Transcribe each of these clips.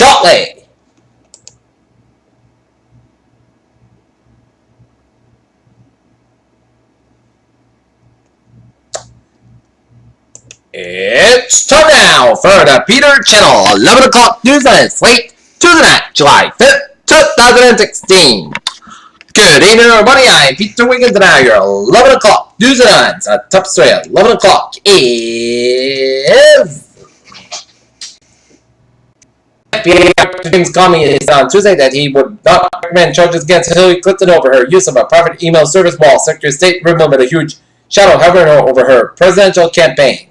shortly. It's time now for the Peter Channel 11 o'clock news and slate Tuesday, July 5th, 2016. Good evening, everybody. I'm Peter Wiggins, and now your 11 o'clock news and top story at 11 o'clock is FBI James Comey on Tuesday that he would not recommend charges against Hillary Clinton over her use of a private email service while Secretary of State implemented a huge shadow hovering over her presidential campaign.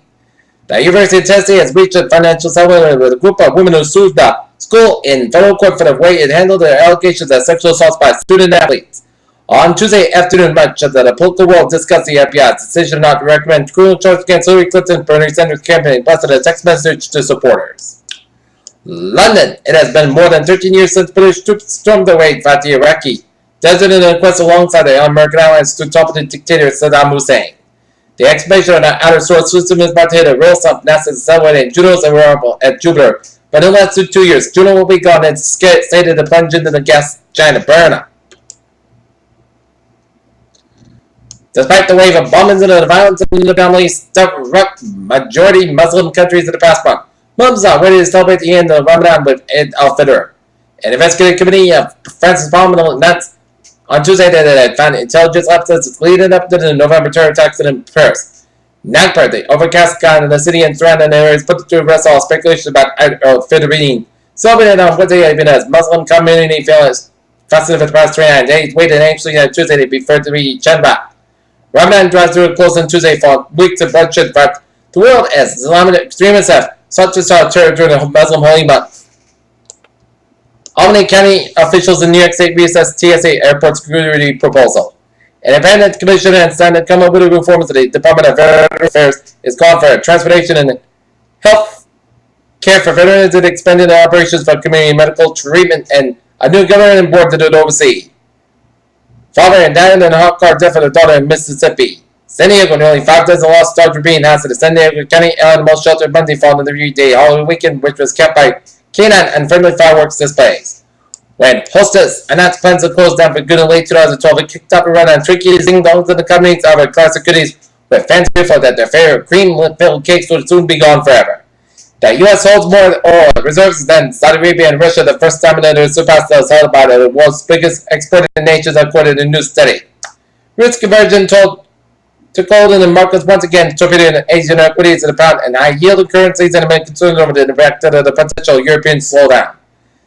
The University of Tennessee has reached a financial settlement with a group of women who sued the school in federal court for the way it handled their allegations of sexual assaults by student athletes. On Tuesday afternoon, much of the political world discussed the FBI's decision not to recommend criminal charges against Hillary Clinton, Bernie Sanders' campaign, plus a text message to supporters. London. It has been more than 13 years since British troops stormed their way throughout the Iraqi desert in a quest alongside the American allies to topple the dictator Saddam Hussein. The explanation of the outer solar system is about to hit a real slump. NASA is celebrating Juno's arrival at Jupiter, but in less than 2 years, Juno will be gone and slated to plunge into the gas giant burner. Despite the wave of bombings and the violence in the Middle East, majority Muslim countries in the past month, Muslims are ready to celebrate the end of Ramadan with Eid al-Fitr. An investigative committee of France's Parliament announced on Tuesday that it had found intelligence lapses leading up to the November terror attacks in Paris. Nagpur, the overcast sky in the city and surrounding areas, put to rest all speculation about Eid al-Fitr being celebrated on Wednesday, even as Muslim community feels festive for the past 29 days, waited anxiously on Tuesday to be referred to be Chandra. Ramadan draws to a close on Tuesday for weeks of bloodshed throughout the world as Islamic extremists have sought to start terror during the Muslim holy month. Albany County officials in New York State reassessed TSA airport security proposal. An independent commission has signed to come up with a reform to the Department of Veterans Affairs is calling for transportation and health care for veterans and expanded operations for community medical treatment and a new governing board to do it oversee. Father and died in a hot car death of a daughter in Mississippi. San Diego, nearly 5 dozen lost dogs were being housed at the San Diego County Animal Shelter Monday following the 3-day Halloween weekend, which was kept by canine and friendly fireworks displays. When Hostess announced plans to close down for good in late 2012, it kicked off a run on Twinkies, Ding Dongs, and the companies of classic goodies, with fans fearful that their favorite cream-filled cakes would soon be gone forever. The U.S. holds more oil reserves than Saudi Arabia and Russia, the first time that it surpassed those held by the world's biggest exporting nations, according to a new study. Roots conversion took hold in the markets once again, torpedoing Asian equities in the pound and high-yield currencies and amid concerns over the impact of the potential European slowdown.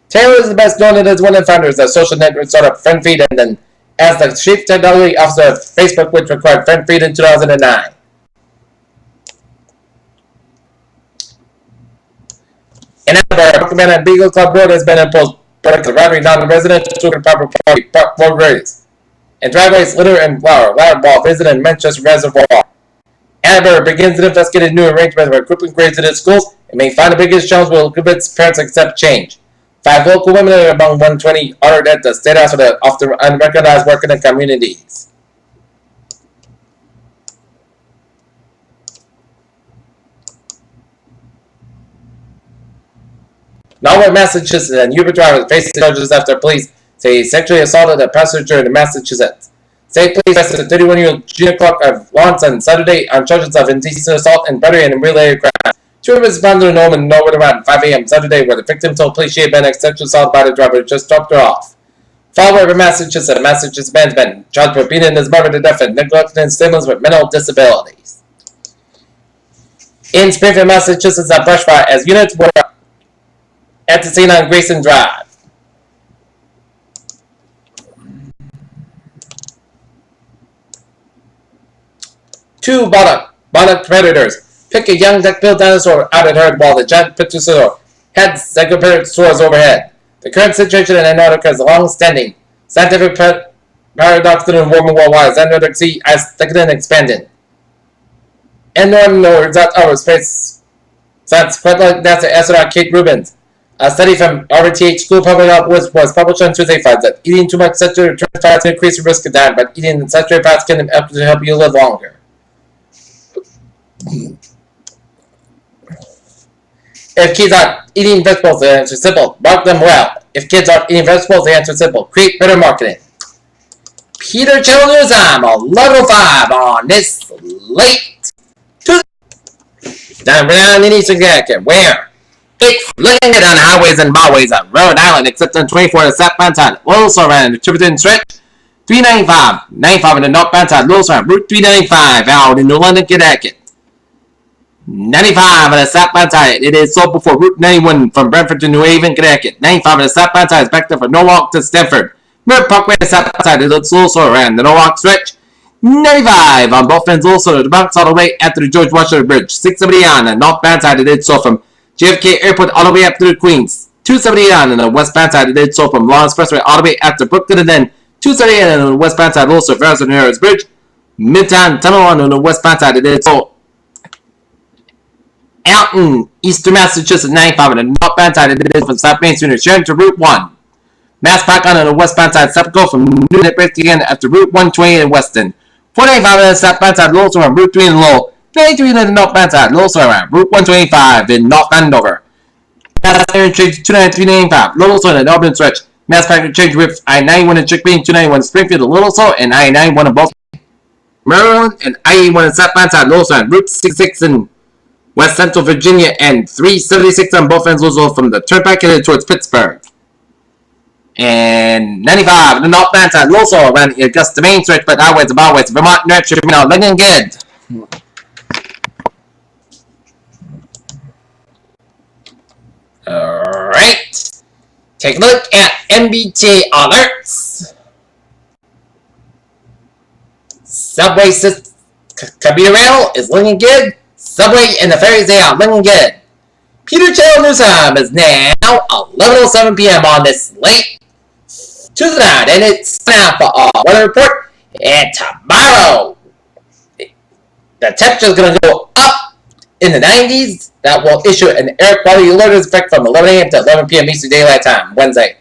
Taylor is the best known as one of the founders of social network startup FriendFeed and then as the chief technology officer of Facebook, which acquired FriendFeed in 2009. In Edinburgh, Pokemon and Beagle Club Road has been imposed for routing down the residential to proper roadways and driveways, litter and flower, loud while visiting Manchester Reservoir. Edinburgh begins to investigate a new arrangement for grouping grades in its schools and may find the biggest challenge will convince parents accept change. 5 local women among 120 ordered at the State House for the often unrecognized work in the communities. Norway, Massachusetts, and Uber drivers facing charges after police say he sexually assaulted a passenger in Massachusetts. State police arrested a 31-year-old Gina Clark of Lawrence on Saturday on charges of indecent assault and battery and related crimes. She responded to home in Norwood around 5 a.m. Saturday, where the victim told police she had been sexually assaulted by the driver who just dropped her off. Fall River, Massachusetts, a Massachusetts man's been charged with beating his mother to death and neglecting siblings with mental disabilities. In Springfield, Massachusetts, a brush fire as units were at the scene on Grayson Drive. Two bonnet predators pick a young duck-billed dinosaur out at herd while the giant pterosaur heads second soars overhead. The current situation in Antarctica is a long-standing scientific paradox in warming worldwide as Antarctic sea ice thickening and expanding. And no one knows that our space science quite like NASA astronaut Kate Rubins. A study from RTH School of Public Health was published on Tuesday finds that eating too much saturated trans fats can increase the risk of dying, but eating saturated fats can help you live longer. If kids aren't eating vegetables, the answer is simple. Market them well. If kids aren't eating vegetables, the answer is simple. Create better marketing. Peter Channel News Time, a level 5 on this late Tuesday. Down in Eastern Connecticut, where it's looking good on highways and byways on Rhode Island, except on 24 on the southbound side. Also around the Tiverton stretch. 395, 95 on the northbound side. Also around Route 395 out in New London, Connecticut. 95 on the southbound side. It is sold before Route 91 from Brentford to New Haven, Connecticut. 95 on the southbound side is backed up from Norwalk to Stamford. Mirror Parkway on the southbound side. It looks also around the Norwalk stretch. 95 on both ends also to the Bronx all the way after the George Washington Bridge. 670 on the northbound side. It is sold from JFK Airport all the way up to the Queens. 270 on the westbound side. It is sold from Long Expressway all the way after Brooklyn, and then 270 on the westbound side also Ferris Harris Bridge. Midtown Tunnel on the westbound side. It is sold out in Eastern Massachusetts. 95 on the northbound side. It is from South Main Street Sharon to Route 1. Mass Park on the westbound side. Go from Newton again after Route 120 in Weston. 495 on the southbound side. Also around Route 3 in Lowell. 93 on the northbound side. Also around Route 125 in North Andover. Mass Interchange 293-95. Little Soul in the Auburn stretch. Mass Park Interchange with I-91 in Chickpea, 291 in Springfield to Little Soul, and I-91 in both Maryland, and I-81 in southbound side. Little Soul, Route 66 in West Central Virginia, and 376 on both ends also from the turnpike headed towards Pittsburgh. And 95 on the northbound side. Little Soul around the Augusta Main stretch, but highways and byways. Vermont, New Hampshire, looking good. Alright. Take a look at MBTA alerts. Subway system, commuter rail is looking good. Subway and the ferries, they are looking good. Peter Channel News Time is now 11:07 p.m. on this late Tuesday night, and it's time for our weather report. And tomorrow, the temperature is going to go up in the 90s. That will issue an air quality alert in effect from 11 a.m. to 11 p.m. Eastern Daylight Time, Wednesday.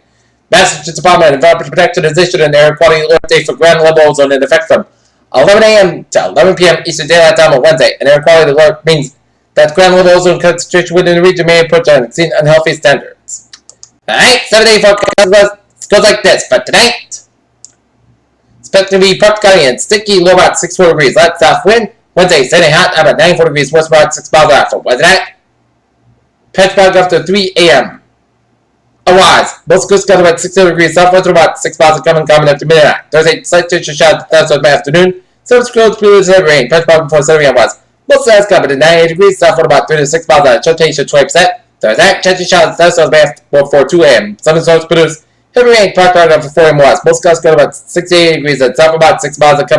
Massachusetts Department of Environmental Protection has issued an air quality alert day for ground level ozone in effect from 11 a.m. to 11 p.m. Eastern Daylight Time on Wednesday. An air quality alert means that ground level ozone concentration within the region may approach unhealthy standards. Alright, 7-day forecast goes like this. For tonight, expected to be partly and sticky, low about 64 degrees. Light south wind. Wednesday, sunny hot, about 94 degrees, west about 6 miles an hour. For Wednesday night, patch back after 3 a.m. Otherwise, most coast got about 60 degrees, southwest about 6 miles coming after midnight. Thursday, slight change of showers thunderstorms by afternoon. Some scrolls, clouds, heavy rain. Patch back before 7 a.m. west. Most skies got about 98 degrees, southwest about 3 to 6 miles an hour. Change 20%. Thursday, change of showers thunderstorms by before 2 a.m. Some storms produce heavy rain. Patch back after 4 a.m. west. Most skies got about 68 degrees, and south about 6 miles after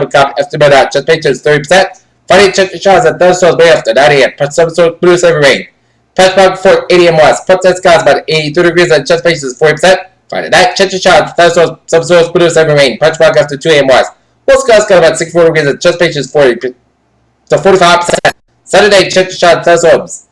midnight. Change 30%. Friday, check your showers and thunderstorms by after 9 a.m. Some storms produce heavy rain. Patch back before 8 a.m. west. Front skies about 82 degrees and chest space is 40%. Friday night, check your showers. Thunderstorms, some storms produce heavy rain. Patch back after 2 a.m. west. Most skies got about 64 degrees and chest space is 40 to 45%. Saturday, check your showers. Thunderstorms.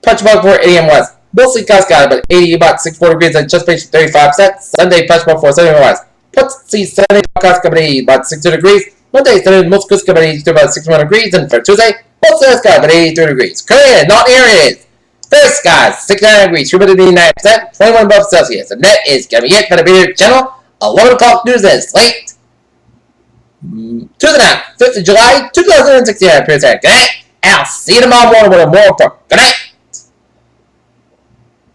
Patch back before 8 a.m. west. Mostly skies got about 64 degrees and chest space is 35%. Sunday, patch back before 7 a.m. west. See Sunday, skies got about 60 degrees. Monday, Sunday, most skies got about 61 degrees. And for Tuesday, most skies got about 83 degrees. Korea, not areas. First skies, 69 degrees, humidity 9%, 21 above Celsius. And that is going to be it for the Peter Channel 11 o'clock news this late Tuesday night, 5th of July, 2016. Good night. I'll see you tomorrow morning with a more report. Good night.